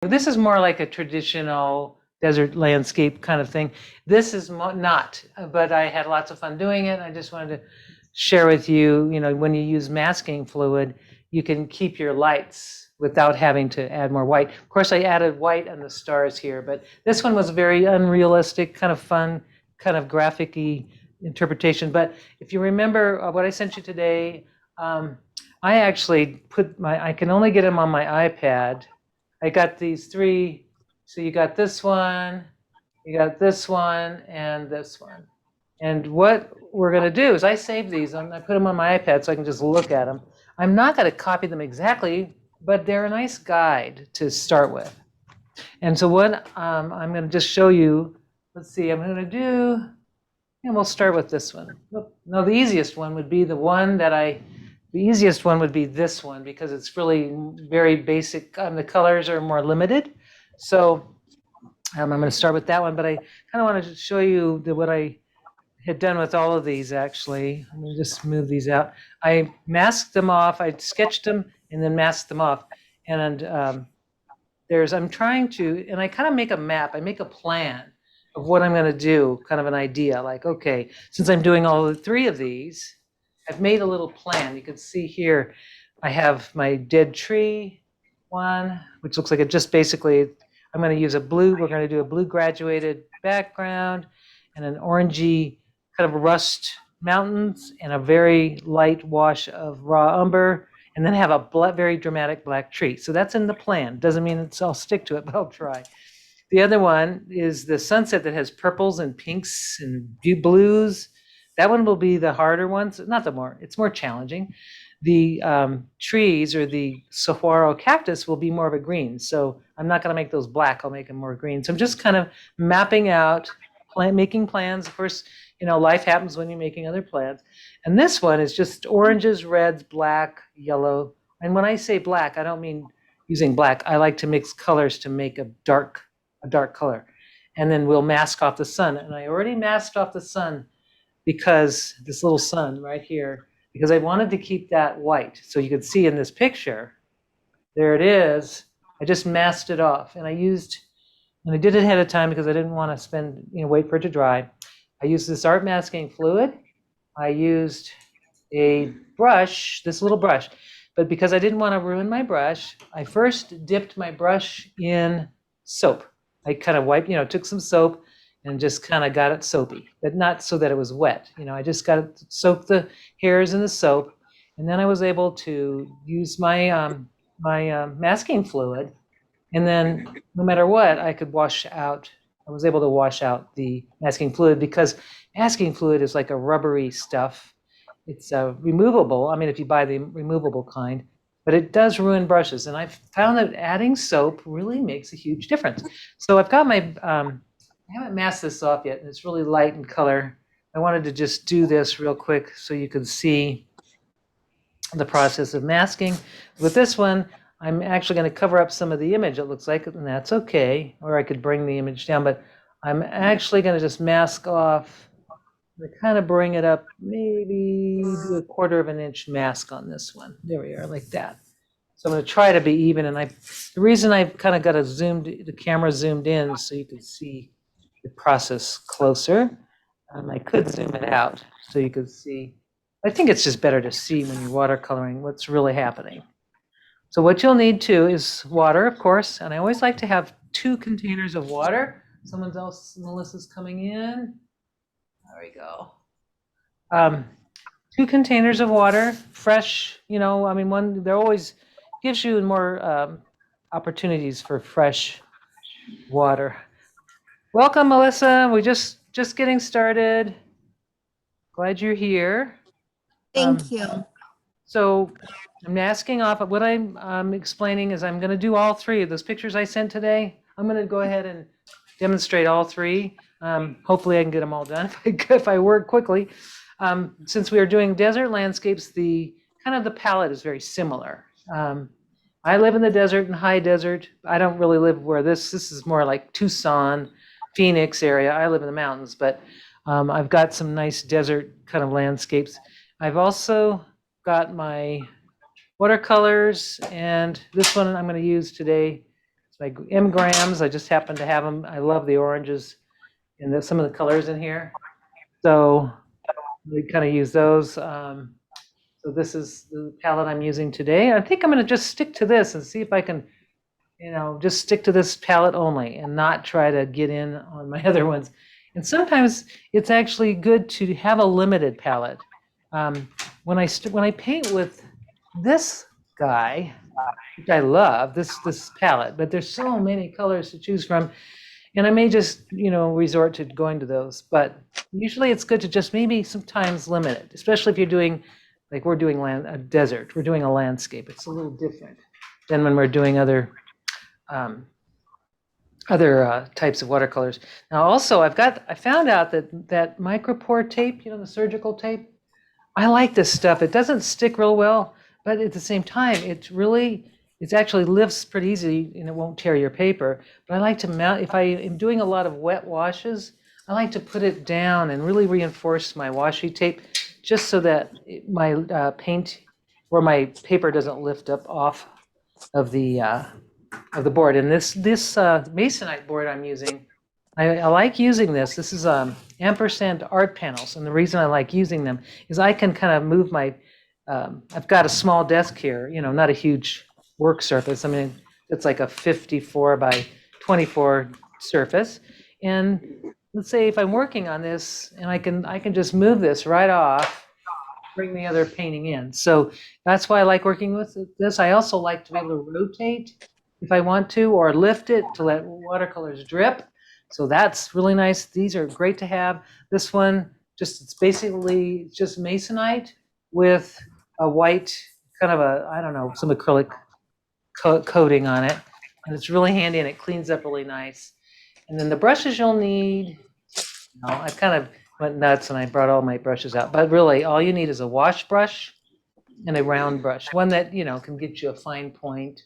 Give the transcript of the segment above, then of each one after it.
This is more like a traditional desert landscape kind of thing. This is not, but I had lots of fun doing it. I just wanted to share with you, when you use masking fluid, you can keep your lights without having to add more white. Of course, I added white on the stars here, but this one was very unrealistic, kind of fun, kind of graphic-y interpretation. But if you remember what I sent you today, I actually I can only get them on my iPad. I got these three. So you got this one, you got this one, and this one. And what we're going to do is I save these. I put them on my iPad so I can just look at them. I'm not going to copy them exactly, but they're a nice guide to start with. And so what I'm going to just show you, let's see, I'm going to do, and we'll start with this one. No, the easiest one would be the easiest one would be this one because it's really very basic. The colors are more limited. So I'm going to start with that one, but I kind of wanted to show you what I had done with all of these, actually. Let me just move these out. I masked them off. I sketched them and then masked them off. And I'm trying to, and I kind of make a map. I make a plan of what I'm going to do, kind of an idea. Like, okay, since I'm doing all three of these, I've made a little plan. You can see here, I have my dead tree one, which looks like it just basically, I'm going to use a blue, we're going to do a blue graduated background and an orangey kind of rust mountains and a very light wash of raw umber, and then have a very dramatic black tree. So that's in the plan. Doesn't mean I'll stick to it, but I'll try. The other one is the sunset that has purples and pinks and blues. That one will be the harder ones, it's more challenging. The trees or the saguaro cactus will be more of a green. So I'm not going to make those black, I'll make them more green. So I'm just kind of mapping out, making plans. Of course, life happens when you're making other plans. And this one is just oranges, reds, black, yellow. And when I say black, I don't mean using black. I like to mix colors to make a dark color. And then we'll mask off the sun. And I already masked off the sun because this little sun right here, because I wanted to keep that white. So you could see in this picture, there it is. I just masked it off. And I did it ahead of time because I didn't want to wait for it to dry. I used this art masking fluid. I used a brush, this little brush, but because I didn't want to ruin my brush, I first dipped my brush in soap. I kind of took some soap and just kind of got it soapy, but not so that it was wet. I just got it, soaked the hairs in the soap, and then I was able to use my masking fluid, and then no matter what, I was able to wash out the masking fluid because masking fluid is like a rubbery stuff. It's removable. I mean, if you buy the removable kind, but it does ruin brushes. And I've found that adding soap really makes a huge difference. So I've got I haven't masked this off yet, and it's really light in color. I wanted to just do this real quick so you can see the process of masking. With this one, I'm actually going to cover up some of the image, it looks like, and that's okay. Or I could bring the image down, but I'm actually going to just mask off, kind of bring it up, maybe do a 1/4 of an inch mask on this one. There we are, like that. So I'm going to try to be even, and the reason I've kind of got the camera zoomed in so you can see the process closer. I could zoom it out so you can see. I think it's just better to see when you're watercoloring what's really happening. So what you'll need too is water, of course, and I always like to have 2 containers of water. Melissa's coming in. There we go. 2 containers of water, fresh, there always gives you more opportunities for fresh water. Welcome, Melissa. We're just getting started. Glad you're here. Thank you. So I'm masking off. What I'm explaining is I'm going to do all 3 of those pictures I sent today. I'm going to go ahead and demonstrate all 3. Hopefully I can get them all done if I work quickly. Since we are doing desert landscapes, the palette is very similar. I live in the desert and high desert. I don't really live where this is more like Tucson, Phoenix area. I live in the mountains, but I've got some nice desert kind of landscapes. I've also got my watercolors, and this one I'm going to use today. like M-grams. I just happen to have them. I love the oranges and some of the colors in here. So we kind of use those. So this is the palette I'm using today. I think I'm going to just stick to this and see if I can, just stick to this palette only and not try to get in on my other ones. And sometimes it's actually good to have a limited palette. When I paint with this guy, which I love, this palette, but there's so many colors to choose from, and I may just resort to going to those. But usually it's good to just maybe sometimes limit it, especially if you're doing, like we're doing a desert, we're doing a landscape. It's a little different than when we're doing other types of watercolors. Now also I found out that micropore tape, the surgical tape, I like this stuff. It doesn't stick real well, but at the same time, it actually lifts pretty easy and it won't tear your paper. But I like to mount, if I am doing a lot of wet washes, I like to put it down and really reinforce my washi tape just so that my paint or my paper doesn't lift up off of the board. And this masonite board I'm using, I like using this. This is ampersand art panels, and the reason I like using them is I can kind of move my. I've got a small desk here, not a huge work surface. I mean, it's like a 54 by 24 surface, and let's say if I'm working on this, and I can just move this right off, bring the other painting in. So that's why I like working with this. I also like to be able to rotate if I want to, or lift it to let watercolors drip. So that's really nice. These are great to have. This one, it's basically just masonite with a white, kind of some acrylic coating on it. And it's really handy and it cleans up really nice. And then the brushes you'll need, I kind of went nuts and I brought all my brushes out. But really, all you need is a wash brush and a round brush, one that, can get you a fine point.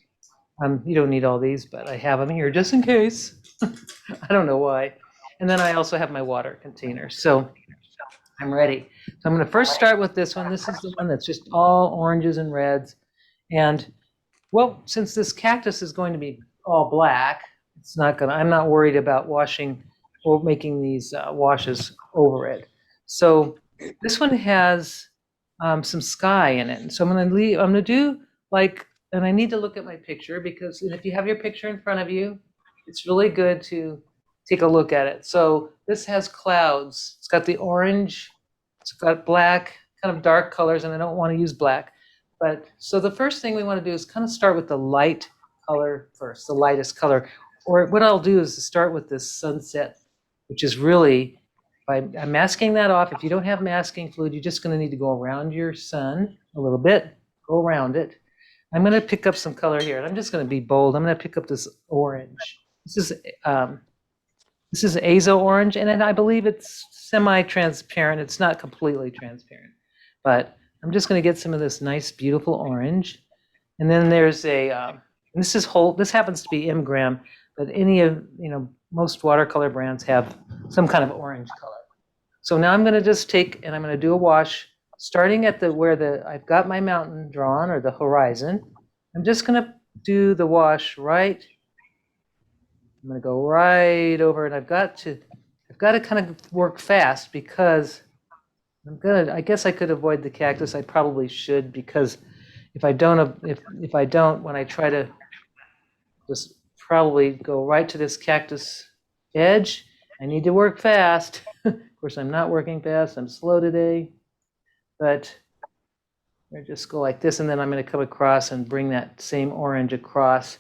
You don't need all these, but I have them here just in case. I don't know why. And then I also have my water container. So I'm ready. So I'm going to first start with this one. This is the one that's just all oranges and reds. And well, since this cactus is going to be all black, I'm not worried about washing or making these washes over it. So this one has some sky in it. And so I'm going to do and I need to look at my picture because if you have your picture in front of you, it's really good to take a look at it. So this has clouds. It's got the orange, it's got black, kind of dark colors, and I don't want to use black. But so the first thing we want to do is kind of start with the light color first, the lightest color. Or what I'll do is start with this sunset, which is really, I'm masking that off. If you don't have masking fluid, you're just going to need to go around your sun a little bit, go around it. I'm going to pick up some color here, and I'm just going to be bold. I'm going to pick up this orange. This is azo orange, and I believe it's semi-transparent. It's not completely transparent, but I'm just going to get some of this nice, beautiful orange. And then there's this happens to be M-gram, but most watercolor brands have some kind of orange color. So now I'm going to just take, and I'm going to do a wash, starting at where I've got my mountain drawn, or the horizon. I'm just going to do the wash right. I'm going to go right over, and I've got to kind of work fast because I guess I could avoid the cactus. I probably should, because if I don't, when I try to just probably go right to this cactus edge, I need to work fast. Of course, I'm not working fast. I'm slow today. But I just go like this, and then I'm going to come across and bring that same orange across.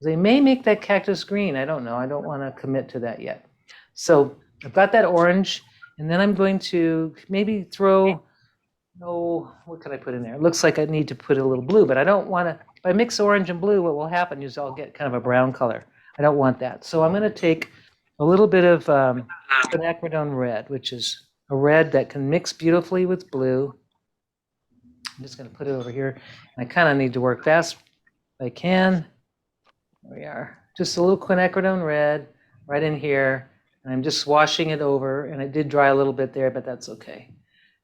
They may make that cactus green. I don't know. I don't want to commit to that yet. So I've got that orange, and then I'm going to maybe throw, what can I put in there? It looks like I need to put a little blue, but I don't want to. If I mix orange and blue, what will happen is I'll get kind of a brown color. I don't want that. So I'm going to take a little bit of Quinacridone red, which is a red that can mix beautifully with blue. I'm just going to put it over here. I kind of need to work fast if I can. There we are. Just a little Quinacridone red right in here. And I'm just washing it over. And it did dry a little bit there, but that's okay.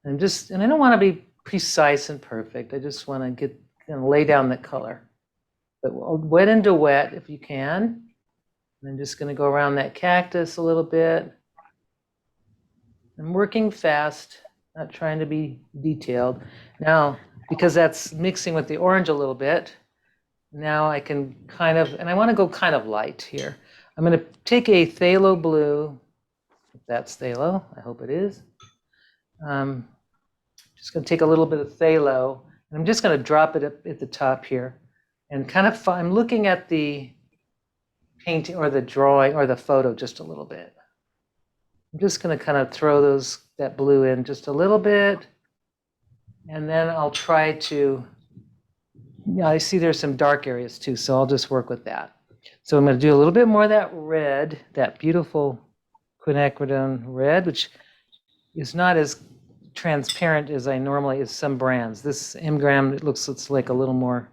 And I don't want to be precise and perfect. I just want to lay down the color. But wet into wet if you can. And I'm just going to go around that cactus a little bit. I'm working fast, not trying to be detailed. Now, because that's mixing with the orange a little bit, now I can kind of, and I want to go kind of light here. I'm going to take a Phthalo Blue, if that's Phthalo, I hope it is. Just going to take a little bit of Phthalo, and I'm just going to drop it at the top here. And kind of, I'm looking at the painting or the drawing or the photo just a little bit. I'm just going to kind of throw that blue in just a little bit, and then I'll try to, yeah, I see there's some dark areas too, so I'll just work with that. So I'm going to do a little bit more of that red, that beautiful Quinacridone red, which is not as transparent as I normally as some brands. This Imgram, it looks like a little more.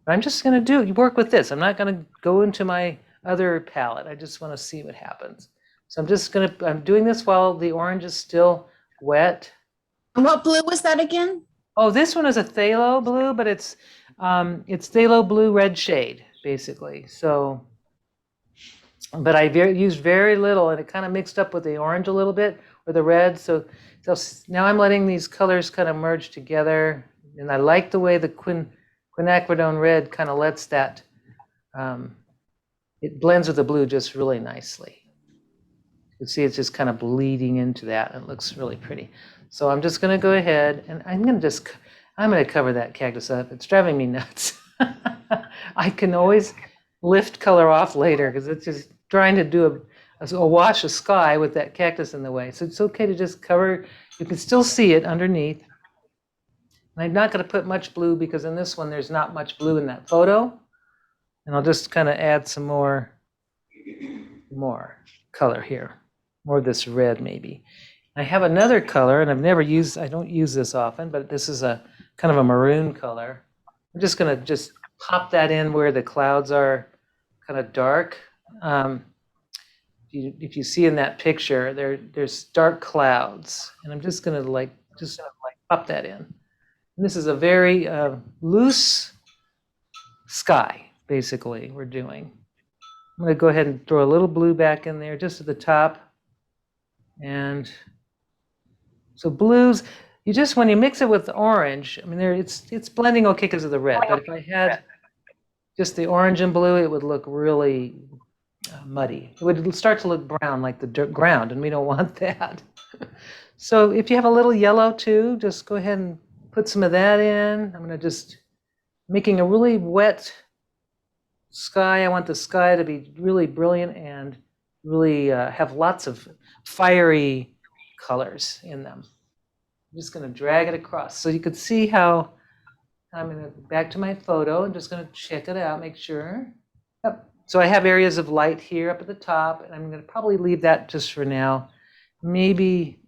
But I'm just going to work with this. I'm not going to go into my other palette. I just want to see what happens. So I'm doing this while the orange is still wet. And what blue was that again? Oh, this one is a Phthalo Blue, but it's Phthalo Blue red shade, basically. So, but I used very little, and it kind of mixed up with the orange a little bit, or the red. So now I'm letting these colors kind of merge together, and I like the way the Quinacridone red kind of lets that, it blends with the blue just really nicely. You can see it's just kind of bleeding into that, and it looks really pretty. So I'm just going to go ahead, and I'm going to cover that cactus up. It's driving me nuts. I can always lift color off later because it's just trying to do a wash of sky with that cactus in the way. So it's okay to just cover. You can still see it underneath. And I'm not going to put much blue because in this one there's not much blue in that photo. And I'll just kind of add some more color here. More of this red maybe. I have another color, and I don't use this often, but this is a kind of a maroon color. I'm just going to pop that in where the clouds are kind of dark. If you see in that picture, there's dark clouds, and I'm just going to pop that in. And this is a very loose sky, basically, we're doing. I'm going to go ahead and throw a little blue back in there just at the top. And so blues, when you mix it with orange, I mean, it's blending okay because of the red. But if I had just the orange and blue, it would look really muddy. It would start to look brown like the ground, and we don't want that. So if you have a little yellow too, just go ahead and put some of that in. I'm going to making a really wet sky. I want the sky to be really brilliant and really have lots of fiery colors in them. I'm just going to drag it across. So you could see how I'm going to go back to my photo. I'm just going to check it out, make sure. Yep. So I have areas of light here up at the top, and I'm going to probably leave that just for now. Maybe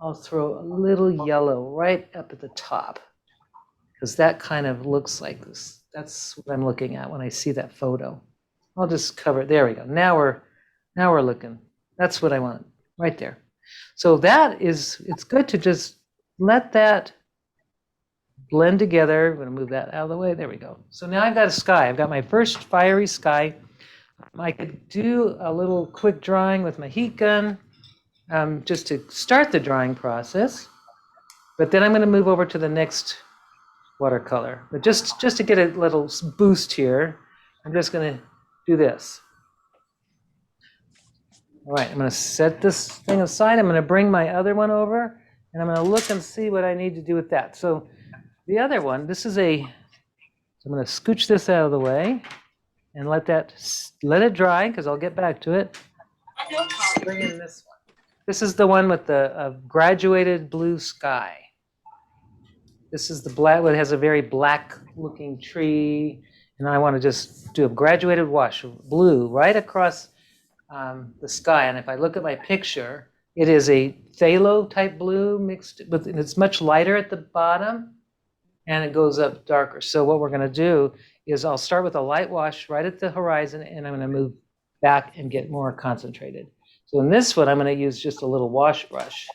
I'll throw a little yellow right up at the top because that kind of looks like this. That's what I'm looking at when I see that photo. I'll just cover it. There we go. Now we're looking. That's what I want right there. So it's good to just let that blend together. I'm going to move that out of the way. There we go. So now I've got a sky. I've got my first fiery sky. I could do a little quick drawing with my heat gun just to start the drawing process. But then I'm going to move over to the next watercolor. But just to get a little boost here, I'm just going to do this. All right, I'm going to set this thing aside. I'm going to bring my other one over, and I'm going to look and see what I need to do with that. So the other one, so I'm going to scooch this out of the way and let it dry because I'll get back to it. Bring in this one. This is the one with the graduated blue sky. This is the black, it has a very black looking tree, and I want to just do a graduated wash of blue right across the sky. And if I look at my picture, it is a phthalo type blue mixed with, and it's much lighter at the bottom and it goes up darker. So what we're going to do is I'll start with a light wash right at the horizon, and I'm going to move back and get more concentrated. So in this one, I'm going to use just a little wash brush.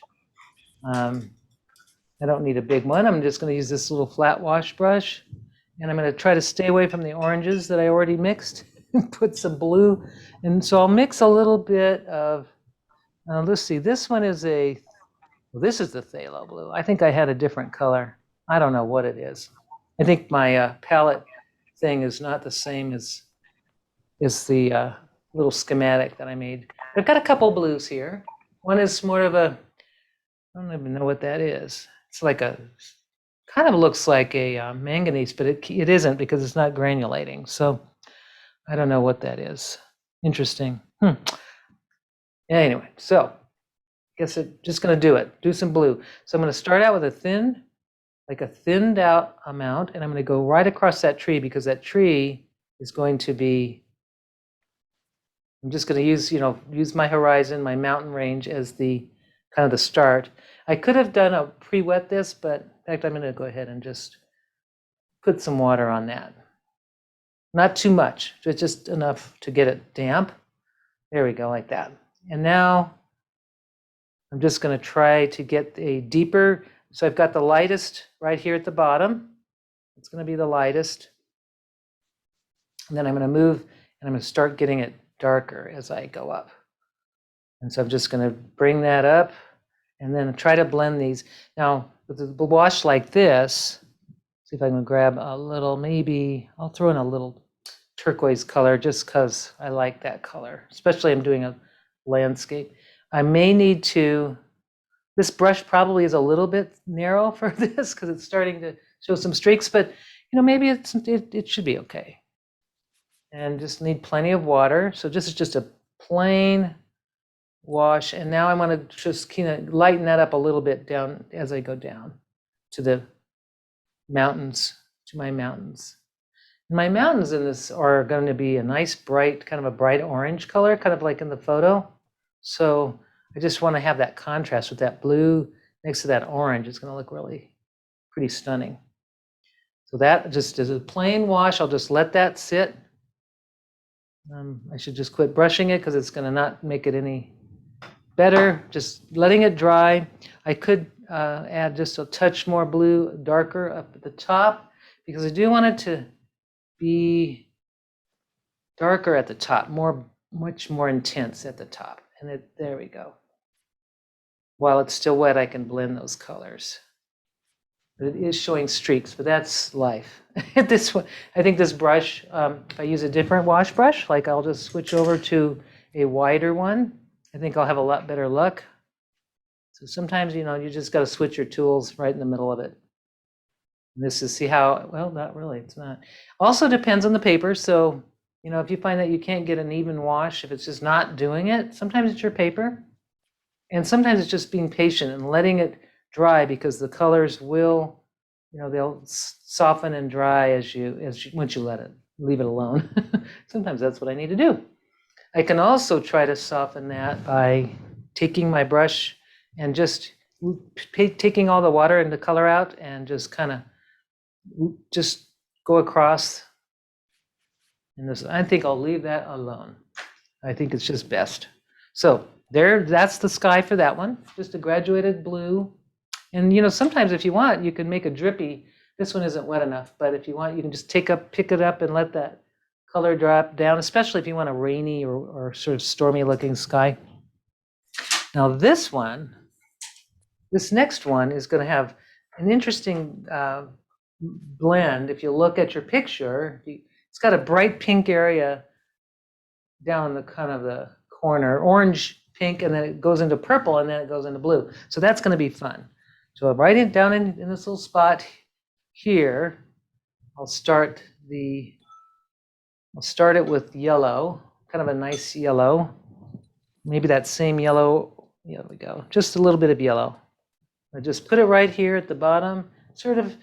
I don't need a big one. I'm just going to use this little flat wash brush, and I'm going to try to stay away from the oranges that I already mixed. put some blue. And so I'll mix a little bit of, let's see, this one is well, this is the Phthalo Blue. I think I had a different color. I don't know what it is. I think my palette thing is not the same as the little schematic that I made. I've got a couple blues here. One is more of a, I don't even know what that is. It's like kind of looks like a manganese, but it isn't because it's not granulating. So I don't know what that is. Interesting. Anyway, so I guess I'm just going to do some blue. So I'm going to start out with a thinned out amount, and I'm going to go right across that tree because that tree is going to be, I'm just going to use my horizon, my mountain range as the kind of the start. I could have done a pre-wet this, but in fact, I'm going to go ahead and just put some water on that. Not too much, just enough to get it damp. There we go, like that. And now I'm just going to try to get a deeper. So I've got the lightest right here at the bottom. It's going to be the lightest. And then I'm going to move and I'm going to start getting it darker as I go up. And so I'm just going to bring that up and then try to blend these. Now, with the wash like this, see if I can grab a little, maybe I'll throw in a little turquoise color just because I like that color, especially I'm doing a landscape. I may need to, this brush probably is a little bit narrow for this because it's starting to show some streaks, but maybe it should be okay. And just need plenty of water. So this is just a plain wash. And now I'm going to just kind of lighten that up a little bit down as I go down to the mountains, to my mountains. And my mountains in this are going to be a nice bright, kind of a bright orange color, kind of like in the photo. So I just want to have that contrast with that blue next to that orange. It's going to look really pretty stunning. So that just is a plain wash. I'll just let that sit. I should just quit brushing it because it's going to not make it any better. Just letting it dry. I could add just a touch more blue, darker up at the top because I do want it to be darker at the top, much more intense at the top. And there we go. While it's still wet, I can blend those colors. But it is showing streaks, but that's life. This one, I think this brush, if I use a different wash brush, like I'll just switch over to a wider one, I think I'll have a lot better luck. So sometimes, you just got to switch your tools right in the middle of it. And this is, see how, well, not really, it's not. Also depends on the paper. So, if you find that you can't get an even wash, if it's just not doing it, sometimes it's your paper. And sometimes it's just being patient and letting it dry because the colors will, they'll soften and dry once you leave it alone. Sometimes that's what I need to do. I can also try to soften that by taking my brush and just taking all the water and the color out and just kind of just go across. And this, I think I'll leave that alone. I think it's just best. So that's the sky for that one. Just a graduated blue. And sometimes if you want, you can make a drippy. This one isn't wet enough, but if you want, you can just pick it up and let that color drop down, especially if you want a rainy or sort of stormy looking sky. Now this next one is going to have an interesting blend. If you look at your picture, it's got a bright pink area down the kind of the corner, orange, pink, and then it goes into purple, and then it goes into blue. So that's going to be fun. So right down in this little spot here, I'll start it with yellow, kind of a nice yellow. Maybe that same yellow. There we go. Just a little bit of yellow. I just put it right here at the bottom, sort of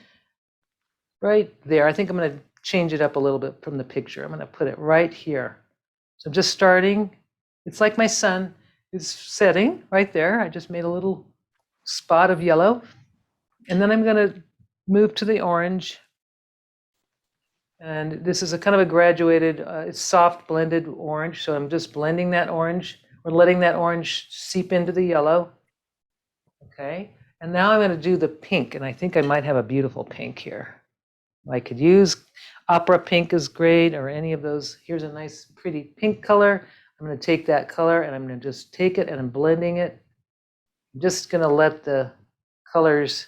right there. I think I'm going to change it up a little bit from the picture. I'm going to put it right here. So I'm just starting. It's like my sun is setting right there. I just made a little spot of yellow. And then I'm going to move to the orange. And this is a kind of a graduated, it's soft blended orange. So I'm just blending that orange or letting that orange seep into the yellow. Okay. And now I'm going to do the pink. And I think I might have a beautiful pink here. I could use, opera pink is great, or any of those. Here's a nice pretty pink color. I'm going to take that color and I'm going to just take it and I'm blending it. I'm just going to let the colors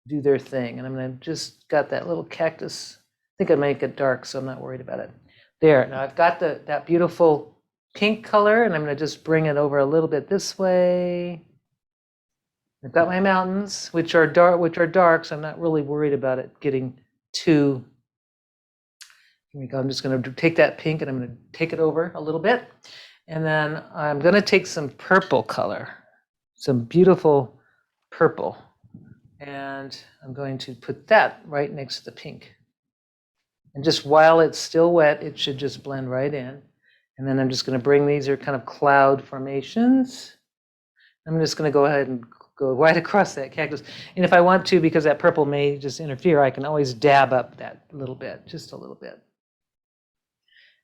do their thing. And I'm going to just got that little cactus. I think I make it dark, so I'm not worried about it. There, now I've got that beautiful pink color, and I'm going to just bring it over a little bit this way. I've got my mountains, which are dark, so I'm not really worried about it getting too. Here we go. I'm just going to take that pink and I'm going to take it over a little bit. And then I'm going to take some purple color, some beautiful purple. And I'm going to put that right next to the pink. And just while it's still wet, it should just blend right in. And then I'm just going to bring, these are kind of cloud formations. I'm just going to go ahead and go right across that cactus. And if I want to, because that purple may just interfere, I can always dab up that little bit, just a little bit.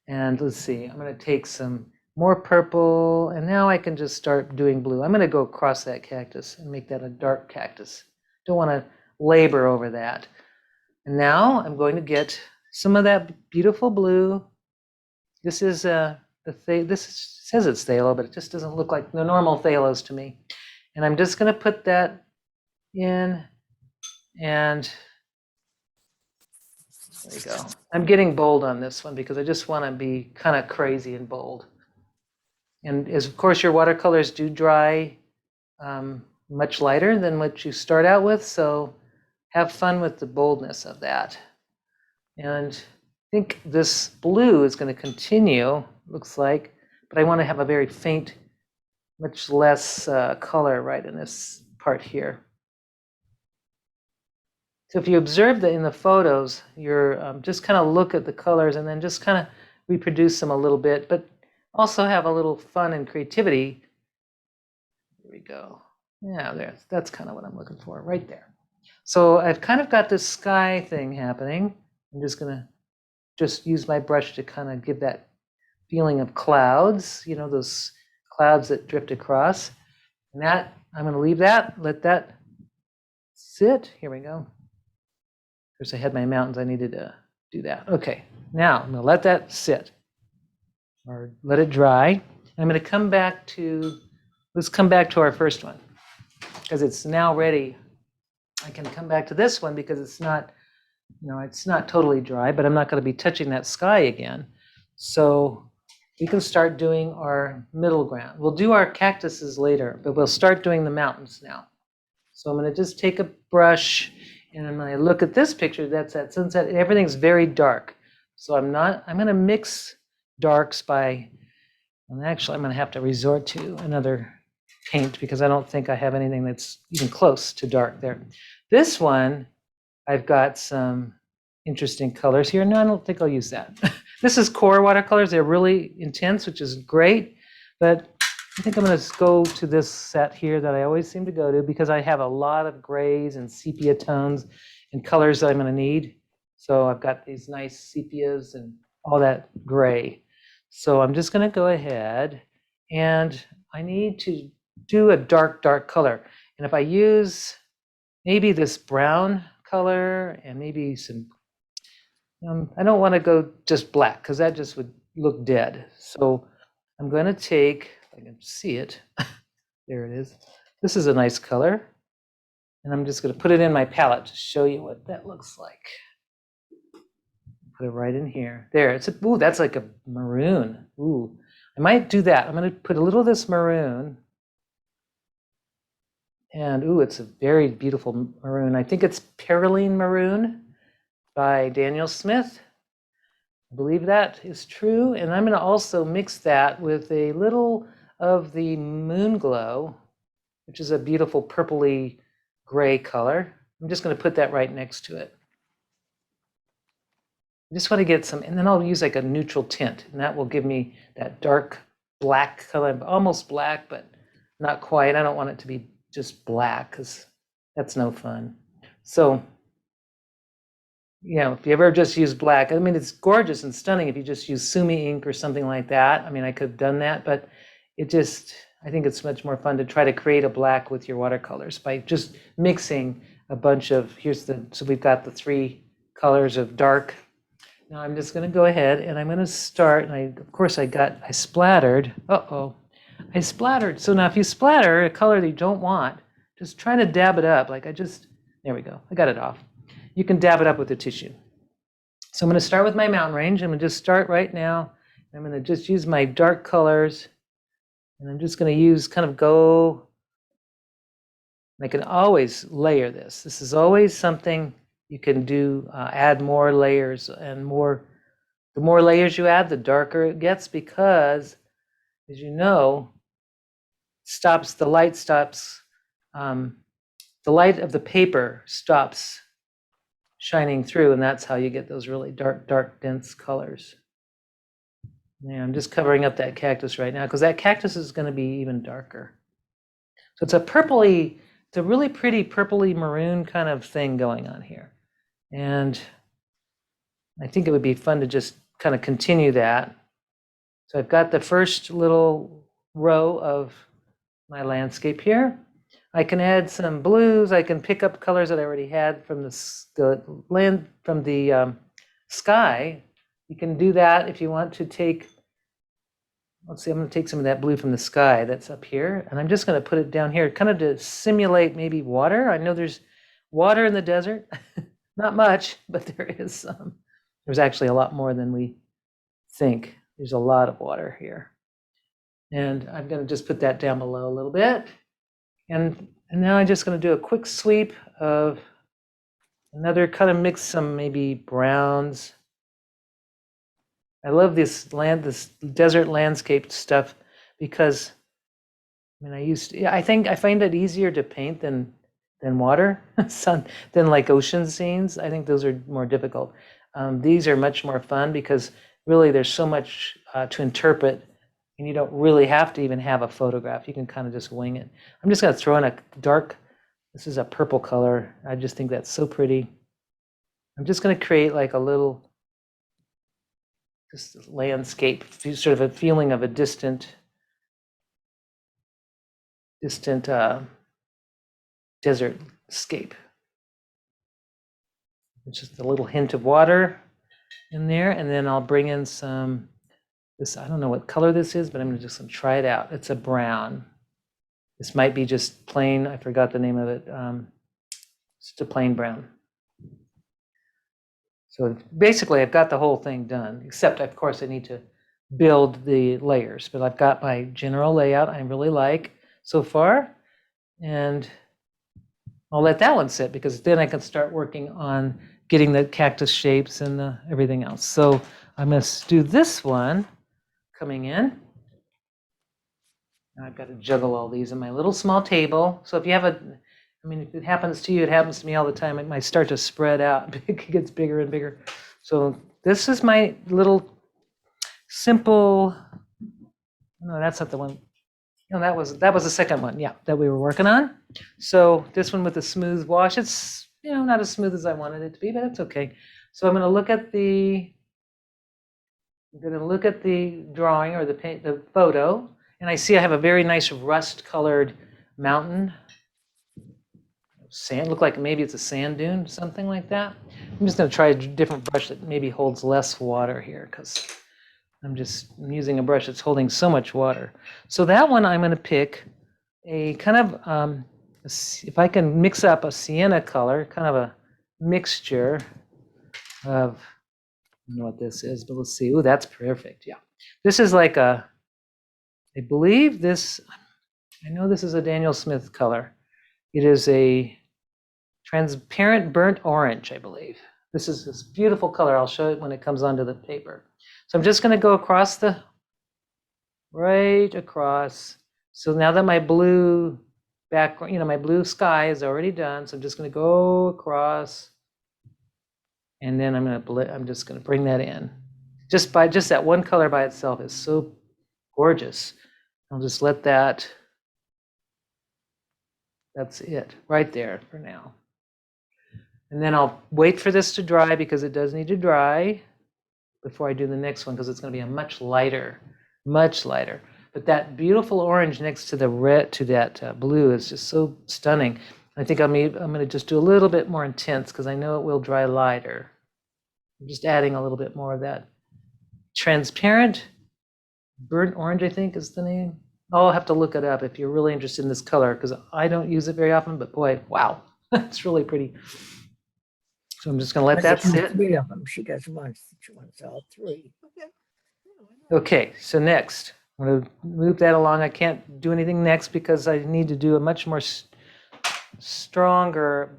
And let's see, I'm going to take some more purple, and now I can just start doing blue. I'm going to go across that cactus and make that a dark cactus. Don't want to labor over that. And now I'm going to get some of that beautiful blue. This is this says it's phthalo, but it just doesn't look like the normal phthalos to me. And I'm just going to put that in, and there you go. I'm getting bold on this one because I just want to be kind of crazy and bold. And of course, your watercolors do dry much lighter than what you start out with, so have fun with the boldness of that. And I think this blue is going to continue, looks like, but I want to have a very faint, much less color right in this part here. So if you observe that in the photos, you're just kind of look at the colors and then just kind of reproduce them a little bit, but also have a little fun and creativity. Here we go. Yeah, that's kind of what I'm looking for right there. So I've kind of got this sky thing happening. I'm just going to just use my brush to kind of give that feeling of clouds, you know, those clouds that drift across. And that, I'm going to leave that, let that sit. Here we go. Of course, I had my mountains. I needed to do that. Okay, now I'm going to let that sit or let it dry. I'm going to come back to, let's come back to our first one because it's now ready. I can come back to this one because it's not, you know, it's not totally dry, but I'm not going to be touching that sky again. So we can start doing our middle ground. We'll do our cactuses later, but we'll start doing the mountains now. So I'm going to just take a brush, and when I look at this picture, that's at sunset, and everything's very dark. So I'm going to mix darks by, and actually I'm going to have to resort to another paint because I don't think I have anything that's even close to dark there. This one, I've got some interesting colors here. No, I don't think I'll use that. This is core watercolors. They're really intense, which is great, but I think I'm going to go to this set here that I always seem to go to because I have a lot of grays and sepia tones and colors that I'm going to need. So I've got these nice sepias and all that gray. So I'm just going to go ahead, and I need to do a dark, dark color. And if I use maybe this brown color and maybe some, I don't want to go just black because that just would look dead. So I'm going to take, if I can see it, there it is. This is a nice color. And I'm just going to put it in my palette to show you what that looks like. Put it right in here. There, it's a, ooh, that's like a maroon. Ooh, I might do that. I'm going to put a little of this maroon. And ooh, it's a very beautiful maroon. I think it's Perylene Maroon by Daniel Smith. I believe that is true. And I'm going to also mix that with a little of the Moon Glow, which is a beautiful purpley gray color. I'm just going to put that right next to it. I just want to get some, and then I'll use like a neutral tint, and that will give me that dark black color, almost black, but not quite. I don't want it to be just black because that's no fun. So, you know, if you ever just use black, I mean, it's gorgeous and stunning if you just use Sumi ink or something like that. I mean, I could have done that, but it just, I think it's much more fun to try to create a black with your watercolors by just mixing a bunch of, here's the, so we've got the three colors of dark. Now I'm just going to go ahead and I'm going to start, and of course I splattered. I splattered. So now if you splatter a color that you don't want, just try to dab it up. There we go. I got it off. You can dab it up with a tissue. So I'm going to start with my mountain range. I'm going to just start right now. I'm going to just use my dark colors, and I'm just going to use I can always layer this. This is always something you can do, add more layers, and the more layers you add, the darker it gets, because, as you know, the light of the paper stops shining through, and that's how you get those really dark, dense colors. Yeah, I'm just covering up that cactus right now because that cactus is going to be even darker. So it's a really pretty purpley maroon kind of thing going on here. And I think it would be fun to just kind of continue that. So I've got the first little row of my landscape here. I can add some blues. I can pick up colors that I already had from the sky. You can do that if you want to take. Let's see, I'm going to take some of that blue from the sky that's up here, and I'm just going to put it down here, kind of to simulate maybe water. I know there's water in the desert. Not much, but there is some. There's actually a lot more than we think. There's a lot of water here. And I'm going to just put that down below a little bit. And now I'm just going to do a quick sweep of another, kind of mix some maybe browns. I love this desert landscape stuff because, I find it easier to paint than water, than like ocean scenes. I think those are more difficult. These are much more fun because really there's so much to interpret, and you don't really have to even have a photograph. You can kind of just wing it. I'm just going to throw in a dark, this is a purple color. I just think that's so pretty. I'm just going to create like a little, just landscape, sort of a feeling of a distant desert scape. Just a little hint of water in there, and then I'll bring in I don't know what color this is, but I'm just going to try it out. It's a brown. This might be just plain, I forgot the name of it. Just a plain brown. So basically I've got the whole thing done, except of course I need to build the layers, but I've got my general layout I really like so far, and I'll let that one sit because then I can start working on getting the cactus shapes and everything else. So I'm going to do this one coming in. Now I've got to juggle all these in my little small table. So if you have if it happens to you, it happens to me all the time. It might start to spread out. It gets bigger and bigger. So this is my little simple, no, that's not the one. No, that was the second one, yeah, that we were working on. So this one with the smooth wash, it's not as smooth as I wanted it to be, but that's okay. So I'm going to look at the drawing or the photo, and I see I have a very nice rust-colored mountain. Sand, look like maybe it's a sand dune, something like that. I'm just going to try a different brush that maybe holds less water here because I'm using a brush that's holding so much water. So that one I'm going to pick a kind of, if I can mix up a sienna color, kind of a mixture of, I don't know what this is, but let's see. Ooh, that's perfect. Yeah. This is like I believe this, I know this is a Daniel Smith color. It is a transparent burnt orange, I believe. This is this beautiful color. I'll show it when it comes onto the paper. So I'm just going to go right across. So now that my blue background, my blue sky is already done. So I'm just going to go across, and then I'm just going to bring that in. Just that one color by itself is so gorgeous. I'll just let that's it right there for now. And then I'll wait for this to dry because it does need to dry before I do the next one because it's going to be a much lighter. But that beautiful orange next to the red, to that blue is just so stunning. I think I'm going to just do a little bit more intense because I know it will dry lighter. I'm just adding a little bit more of that transparent burnt orange, I think is the name. I'll have to look it up if you're really interested in this color, because I don't use it very often, but boy, wow, it's really pretty. So I'm just going to let that sit. 3 of them. She does one. She wants all 3. Okay, so next, I'm going to move that along. I can't do anything next because I need to do a much more stronger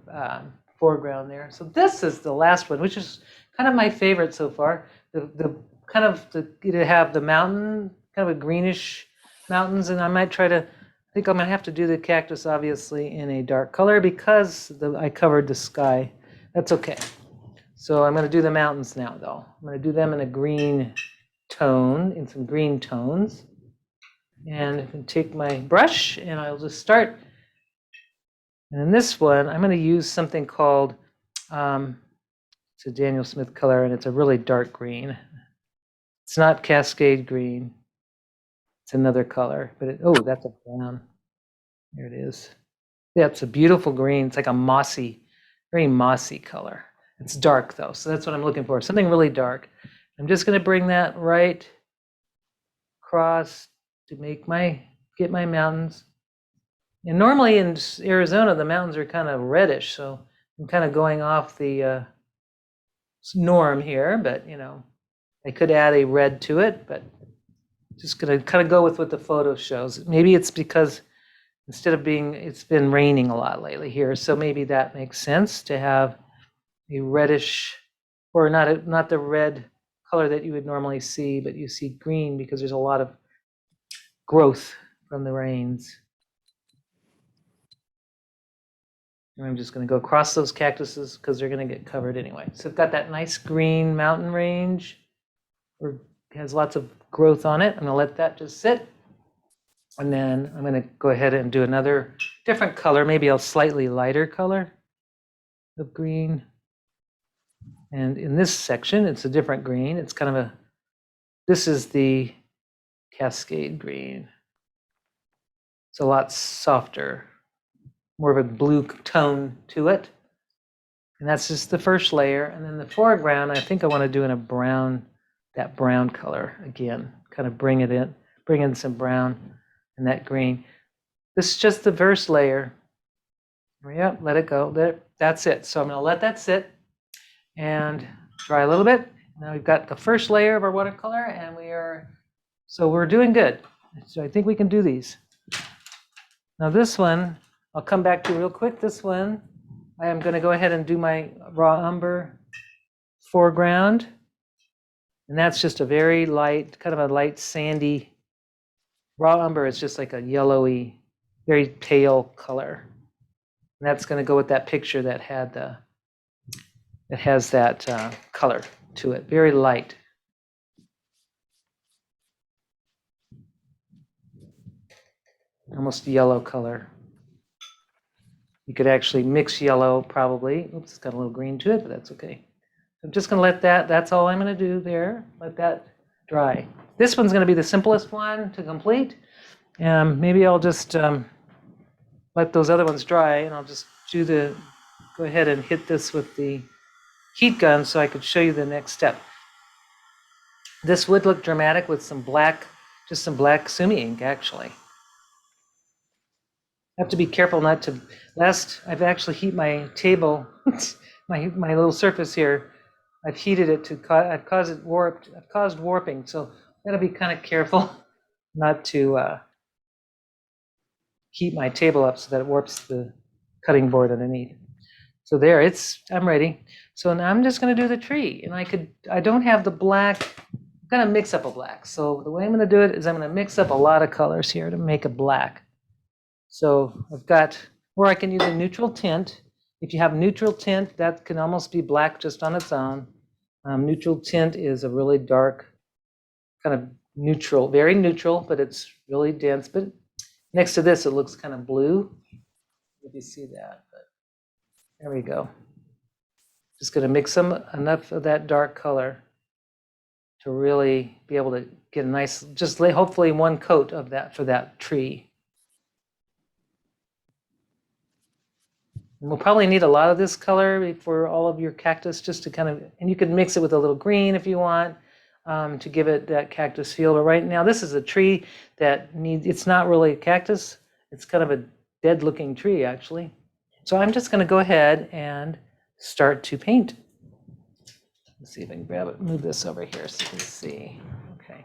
foreground there. So this is the last one, which is kind of my favorite so far. You have the mountain, kind of a greenish mountains, and I might try to, I think I'm gonna have to do the cactus obviously in a dark color because I covered the sky. That's okay. So I'm gonna do the mountains now though. I'm gonna do them in a green tone, in some green tones. And I can take my brush and I'll just start. And in this one, I'm going to use something called, it's a Daniel Smith color, and it's a really dark green. It's not Cascade green. It's another color, but oh, that's a brown. There it is. Yeah, it's a beautiful green. It's like a mossy, very mossy color. It's dark though, so that's what I'm looking for, something really dark. I'm just going to bring that right across to get my mountains. And normally in Arizona, the mountains are kind of reddish, so I'm kind of going off the norm here, but I could add a red to it, but just gonna kind of go with what the photo shows. Maybe it's because it's been raining a lot lately here, so maybe that makes sense to have a reddish, or not the red color that you would normally see, but you see green because there's a lot of growth from the rains. And I'm just going to go across those cactuses because they're going to get covered anyway. So I've got that nice green mountain range, or has lots of growth on it. I'm going to let that just sit. And then I'm going to go ahead and do another different color, maybe a slightly lighter color of green. And in this section, it's a different green. It's kind of this is the Cascade green. It's a lot softer, more of a blue tone to it. And that's just the first layer. And then the foreground, I think I want to do in a brown, that brown color again, kind of bring in some brown and that green. This is just the first layer. Yep, let it go. That's it. So I'm going to let that sit and dry a little bit. Now we've got the first layer of our watercolor, and we're doing good. So I think we can do these. Now this one, I'll come back to real quick. This one, I am going to go ahead and do my raw umber foreground. And that's just a very light, kind of a light sandy, raw umber is just like a yellowy, very pale color. And that's going to go with that picture that has that color to it, very light. Almost yellow color. You could actually mix yellow probably. Oops, it's got a little green to it, but that's okay. I'm just gonna let that's all I'm gonna do there. Let that dry. This one's gonna be the simplest one to complete. Maybe I'll just let those other ones dry, and I'll just go ahead and hit this with the heat gun so I could show you the next step. This would look dramatic with just some black sumi ink actually. I have to be careful not to. I've actually heated my table, my little surface here. I've heated it I've caused warping. So I've got to be kind of careful not to heat my table up so that it warps the cutting board underneath. So there, I'm ready. So now I'm just going to do the tree, and I don't have the black. I'm going to mix up a black. So the way I'm going to do it is I'm going to mix up a lot of colors here to make a black. So I've got, or I can use a neutral tint. If you have neutral tint, that can almost be black just on its own. Neutral tint is a really dark, kind of neutral, very neutral, but it's really dense. But next to this, it looks kind of blue. If you see that, but there we go. Just going to mix enough of that dark color to really be able to get a nice, hopefully one coat of that for that tree. And we'll probably need a lot of this color for all of your cactus, just to kind of, and you can mix it with a little green if you want, to give it that cactus feel. But right now, this is a tree that needs, it's not really a cactus, it's kind of a dead looking tree actually. So I'm just going to go ahead and start to paint. Let's see if I can grab it, move this over here so you can see. Okay.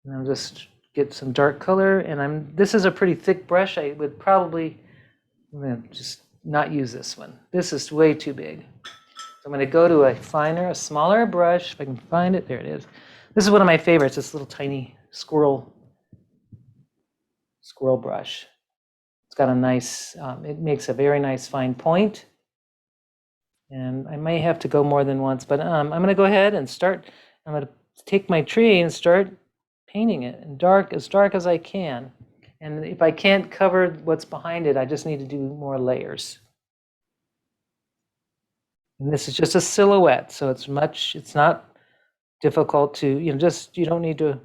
And I'll just get some dark color, and this is a pretty thick brush. I would probably, I'm going to just not use this one. This is way too big. So I'm going to go to a finer, a smaller brush, if I can find it. There it is. This is one of my favorites, this little tiny squirrel brush. It's got a nice, it makes a very nice fine point. And I may have to go more than once, but I'm going to go ahead and start. I'm going to take my tree and start painting it in as dark as I can. And if I can't cover what's behind it, I just need to do more layers. And this is just a silhouette, so it's not difficult to, you don't need to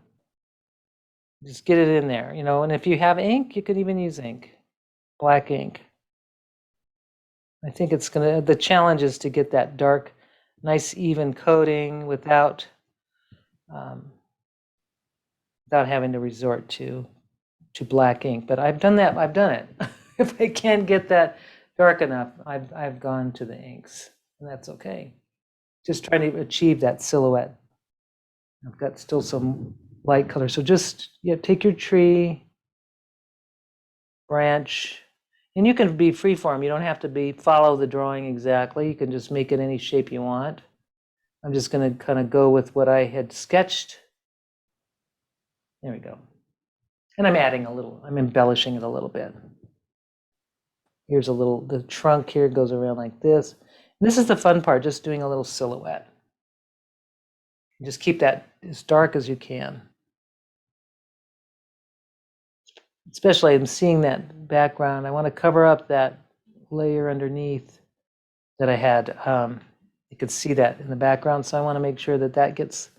just get it in there, and if you have ink, you could even use ink, black ink. I think the challenge is to get that dark, nice even coating without having to resort to black ink. But I've done it. If I can't get that dark enough, I've gone to the inks, and that's okay. Just trying to achieve that silhouette. I've got still some light color, so just take your tree, branch. And you can be freeform. You don't have to follow the drawing exactly. You can just make it any shape you want. I'm just going to kind of go with what I had sketched. There we go. And I'm embellishing it a little bit. Here's the trunk here goes around like this. And this is the fun part, just doing a little silhouette. Just keep that as dark as you can. Especially I'm seeing that background. I want to cover up that layer underneath that I had. You could see that in the background, so I want to make sure that gets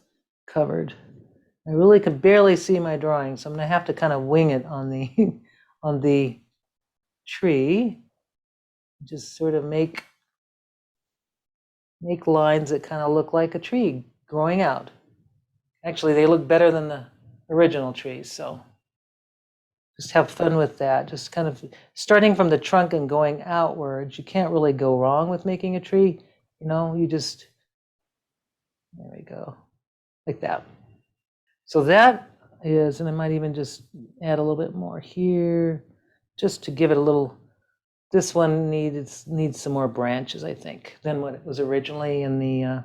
covered. I really could barely see my drawing, so I'm going to have to kind of wing it on the tree. Just sort of make lines that kind of look like a tree growing out. Actually, they look better than the original trees, so just have fun with that. Just kind of starting from the trunk and going outwards. You can't really go wrong with making a tree. There we go, like that. So that is, and I might even just add a little bit more here, just to give it a little. This one needs some more branches, I think, than what it was originally in the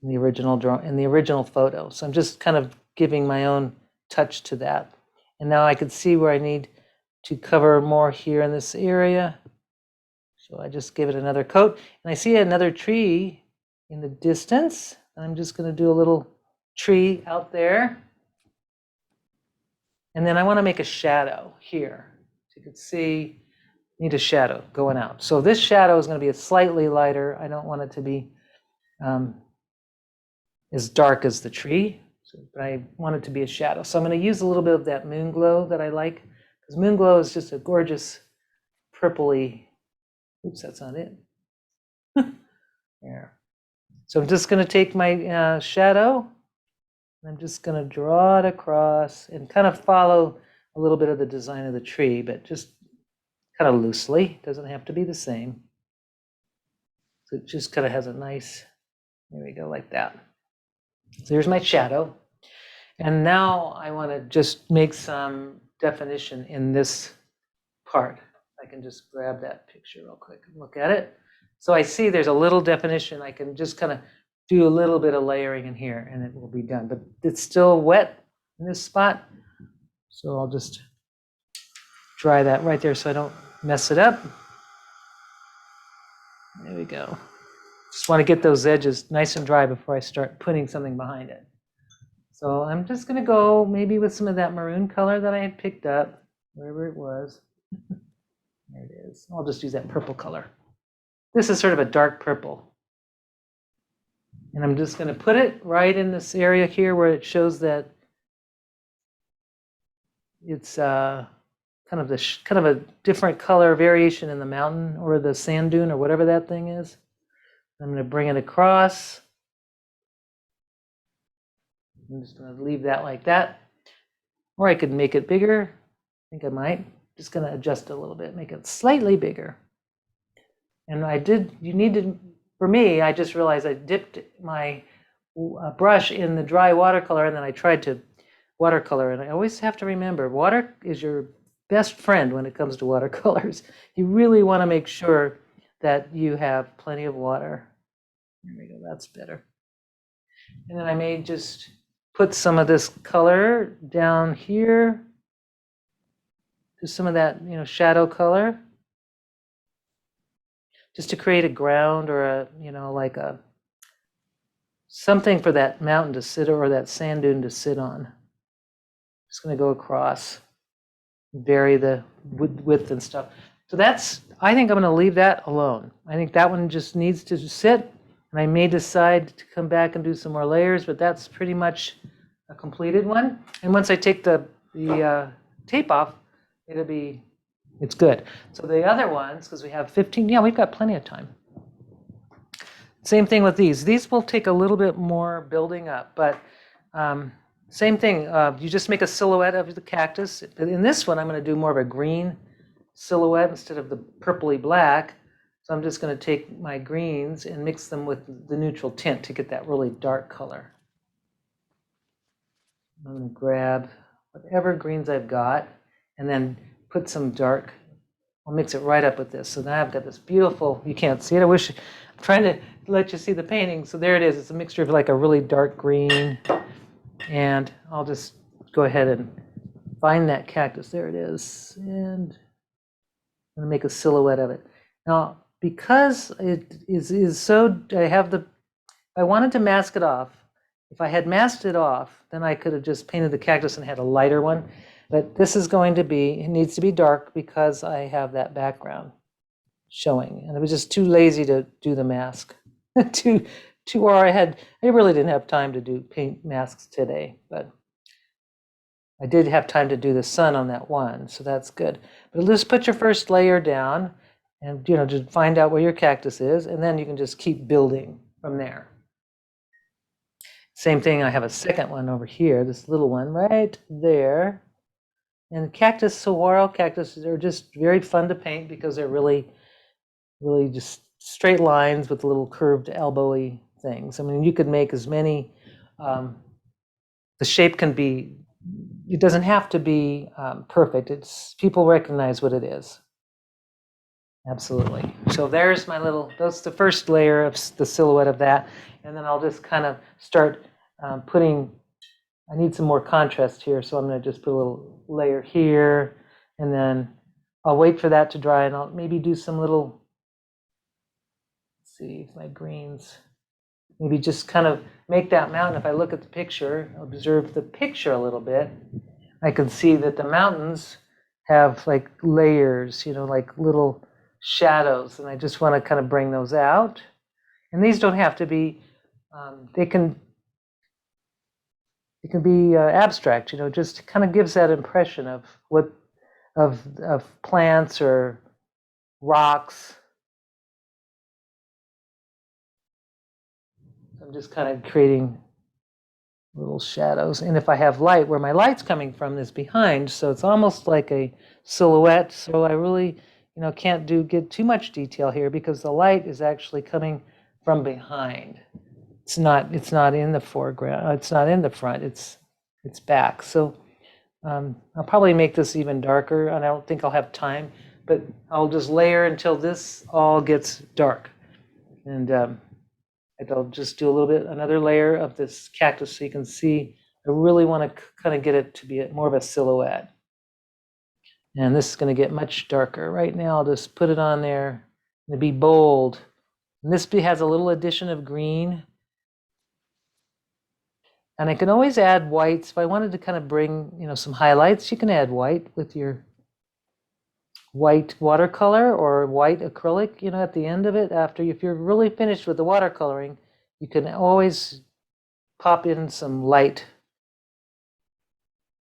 original photo. So I'm just kind of giving my own touch to that. And now I can see where I need to cover more here in this area. So I just give it another coat. And I see another tree in the distance. I'm just going to do a little tree out there. And then I want to make a shadow here. So you can see, need a shadow going out. So this shadow is going to be a slightly lighter. I don't want it to be as dark as the tree. But I want it to be a shadow. So I'm going to use a little bit of that moon glow that I like, because moon glow is just a gorgeous purpley. Oops, that's not it. There. So I'm just going to take my shadow. I'm just going to draw it across and kind of follow a little bit of the design of the tree, but just kind of loosely. It doesn't have to be the same. So it just kind of has a nice, there we go, like that. So here's my shadow. And now I want to just make some definition in this part. I can just grab that picture real quick and look at it. So I see there's a little definition. I can just kind of do a little bit of layering in here and it will be done. But it's still wet in this spot. So I'll just dry that right there so I don't mess it up. There we go. Just want to get those edges nice and dry before I start putting something behind it. So I'm just going to go maybe with some of that maroon color that I had picked up, wherever it was. There it is. I'll just use that purple color. This is sort of a dark purple. And I'm just going to put it right in this area here where it shows that it's the kind of kind of a different color variation in the mountain or the sand dune or whatever that thing is. I'm going to bring it across. I'm just going to leave that like that. Or I could make it bigger. I think I might. Just going to adjust it a little bit, make it slightly bigger. And for me, I just realized I dipped my brush in the dry watercolor and then I tried to watercolor. And I always have to remember, water is your best friend when it comes to watercolors. You really want to make sure that you have plenty of water. There we go, that's better. And then I may just put some of this color down here, just some of that, shadow color, just to create a ground or a, like a something for that mountain to sit or that sand dune to sit on. Just going to go across, vary the width and stuff. So I think I'm going to leave that alone. I think that one just needs to sit, and I may decide to come back and do some more layers, but that's pretty much a completed one. And once I take the tape off, it's good. So the other ones, because we have 15, we've got plenty of time. Same thing with these. These will take a little bit more building up, but same thing. You just make a silhouette of the cactus. In this one, I'm going to do more of a green silhouette instead of the purpley black. So I'm just going to take my greens and mix them with the neutral tint to get that really dark color. I'm going to grab whatever greens I've got and then put some dark. I'll mix it right up with this. So now I've got this beautiful, you can't see it. I'm trying to let you see the painting. So there it is. It's a mixture of like a really dark green. And I'll just go ahead and find that cactus. There it is. And I'm going to make a silhouette of it. Now, because it is so, I wanted to mask it off. If I had masked it off, then I could have just painted the cactus and had a lighter one. But this is it needs to be dark because I have that background showing. And I was just too lazy to do the mask. I really didn't have time to paint masks today, but I did have time to do the sun on that one, so that's good. But just put your first layer down and, just find out where your cactus is, and then you can just keep building from there. Same thing, I have a second one over here, this little one right there. And saguaro cactuses are just very fun to paint because they're really, really just straight lines with little curved elbowy things. I mean, you could make as many, the shape can be, it doesn't have to be perfect. People recognize what it is. Absolutely. So there's that's the first layer of the silhouette of that. And then I'll just kind of start I need some more contrast here. So I'm going to just put a little layer here, and then I'll wait for that to dry, and I'll maybe do some little, let's see if my greens, maybe just kind of make that mountain. If I look at the picture, observe the picture a little bit, I can see that the mountains have like layers, like little shadows, and I just want to kind of bring those out. And these don't have to be, they can be abstract, just kind of gives that impression of of plants or rocks. I'm just kind of creating little shadows. And if I have light, where my light's coming from is behind, so it's almost like a silhouette. So I really, can't get too much detail here because the light is actually coming from behind. It's not in the foreground. It's not in the front. It's back. So I'll probably make this even darker, and I don't think I'll have time, but I'll just layer until this all gets dark. And I'll just do another layer of this cactus so you can see. I really want to kind of get it to be more of a silhouette. And this is going to get much darker. Right now, I'll just put it on there and be bold. And this has a little addition of green. And I can always add whites. If I wanted to kind of bring, some highlights, you can add white with your white watercolor or white acrylic, at the end of it. If you're really finished with the watercoloring, you can always pop in some light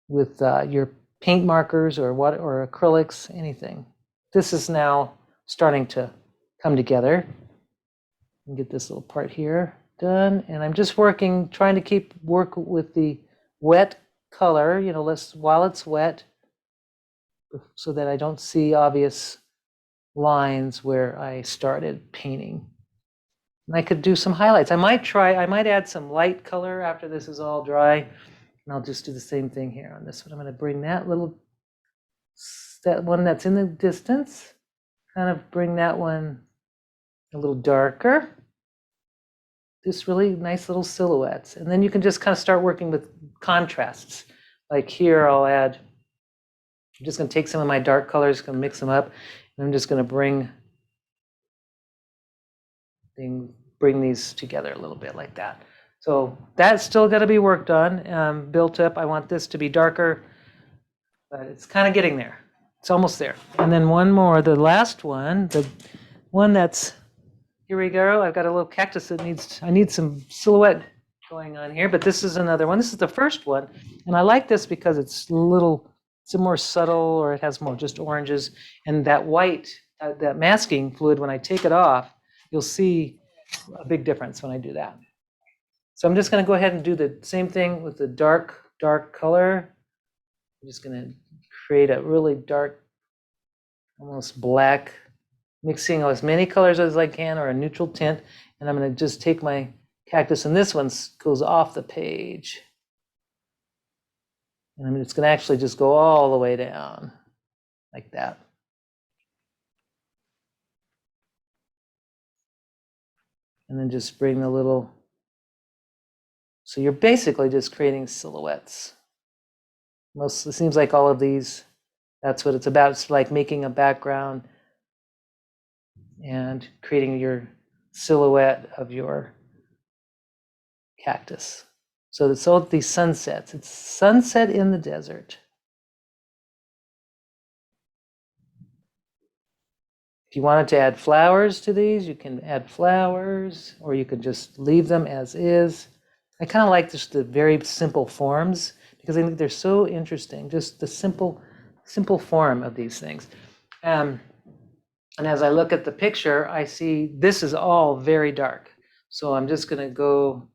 with your paint markers or what, or acrylics, anything. This is now starting to come together. And get this little part here done. And I'm just working, trying to work with the wet color, you know, while it's wet, so that I don't see obvious lines where I started painting. And I could do some highlights. I might add some light color after this is all dry. And I'll just do the same thing here on this one. I'm going to bring that one that's in the distance, kind of bring that one a little darker. Just really nice little silhouettes. And then you can just kind of start working with contrasts. Like here, I'm just going to take some of my dark colors, going to mix them up, and I'm just going to bring these together a little bit like that. So that's still got to be worked on, built up. I want this to be darker, but it's kind of getting there. It's almost there. And then one more, the last one, the one that's, here we go. I've got a little cactus that I need some silhouette going on here, but this is another one. This is the first one. And I like this because it's more subtle, or it has more just oranges. And that white, that masking fluid, when I take it off, you'll see a big difference when I do that. So I'm just going to go ahead and do the same thing with the dark color. I'm just going to create a really dark, almost black, mixing as many colors as I can, or a neutral tint. And I'm going to just take my cactus, and this one goes off the page. And I'm just going to actually just go all the way down like that. And then just bring the little, so you're basically just creating silhouettes. It seems like all of these, that's what it's about. It's like making a background and creating your silhouette of your cactus. So it's all these sunsets. It's sunset in the desert. If you wanted to add flowers to these, you can add flowers, or you could just leave them as is. I kind of like just the very simple forms, because I think they're so interesting, just the simple form of these things. And as I look at the picture, I see this is all very dark. So I'm just going to go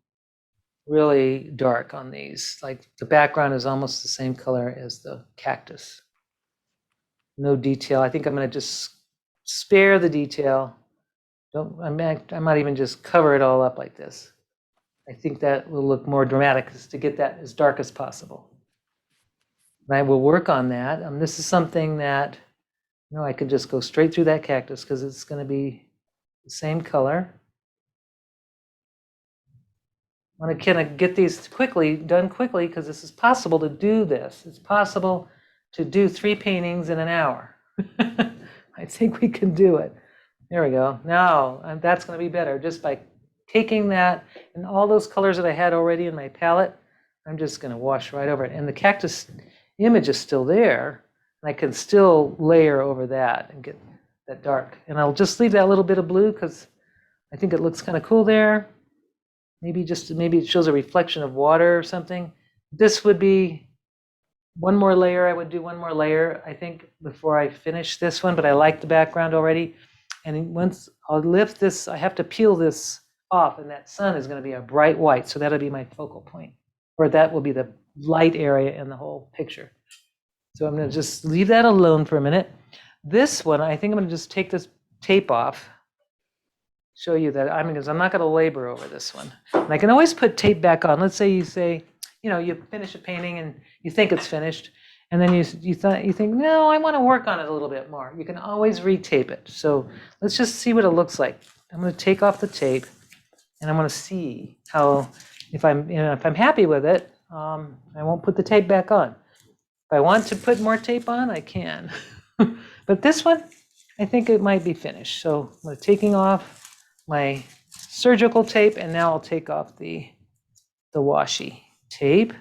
really dark on these. Like the background is almost the same color as the cactus. No detail. I think I'm going to just spare the detail. I might even just cover it all up like this. I think that will look more dramatic, is to get that as dark as possible. And I will work on that. This is something that, I could just go straight through that cactus because it's going to be the same color. I want to kind of get these done quickly, because this is possible to do this. It's possible to do 3 paintings in an hour. I think we can do it. There we go. Now that's going to be better. Just by taking that and all those colors that I had already in my palette, I'm just going to wash right over it. And the cactus image is still there. And I can still layer over that and get that dark. And I'll just leave that little bit of blue because I think it looks kind of cool there. Maybe it shows a reflection of water or something. This would be one more layer. I would do one more layer, I think, before I finish this one, but I like the background already. And once I'll lift this, I have to peel this off, and that sun is going to be a bright white. So that'll be my focal point, or that will be the light area in the whole picture. So I'm going to just leave that alone for a minute. This one, I think I'm going to just take this tape off, show you that because I'm not going to labor over this one. And I can always put tape back on. Let's say you finish a painting and you think it's finished, and then you think, no, I want to work on it a little bit more. You can always retape it. So let's just see what it looks like. I'm going to take off the tape, and I want to see how, if I'm happy with it, I won't put the tape back on. If I want to put more tape on, I can. But this one, I think it might be finished. So I'm taking off my surgical tape, and now I'll take off the washi tape.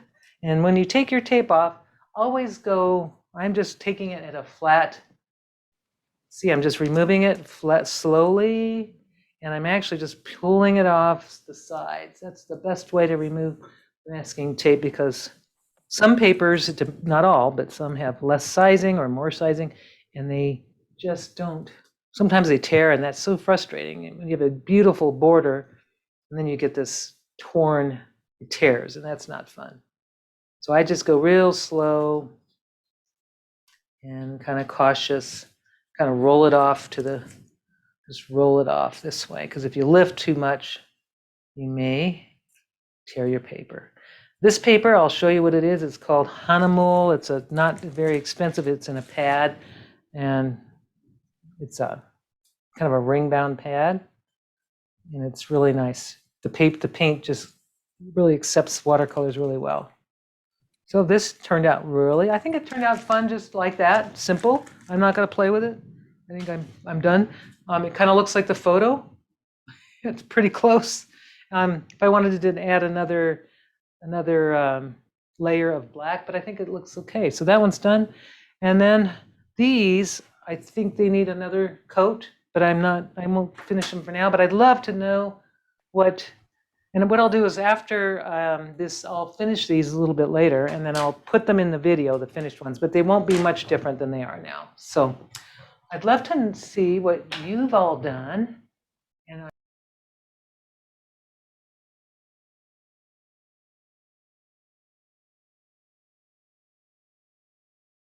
And when you take your tape off, always go, I'm just taking it at a flat, see, I'm just removing it flat slowly, and I'm actually just pulling it off the sides. That's the best way to remove masking tape, because Some papers, not all, but some have less sizing or more sizing, and they just don't. Sometimes they tear, and that's so frustrating. You have a beautiful border, and then you get this torn tears, and that's not fun. So I just go real slow and kind of cautious, kind of roll it off just roll it off this way, because if you lift too much, you may tear your paper. This paper, I'll show you what it is. It's called Hanamul. It's not very expensive. It's in a pad, and it's a kind of a ring-bound pad, and it's really nice. The paint just really accepts watercolors really well. So this turned out I think it turned out fun, just like that, simple. I'm not going to play with it. I think I'm done. It kind of looks like the photo. It's pretty close. If I wanted to add another layer of black, but I think it looks okay. So that one's done. And then these, I think they need another coat, but I won't finish them for now, but I'd love to know what I'll do is after this, I'll finish these a little bit later, and then I'll put them in the video, the finished ones, but they won't be much different than they are now. So I'd love to see what you've all done.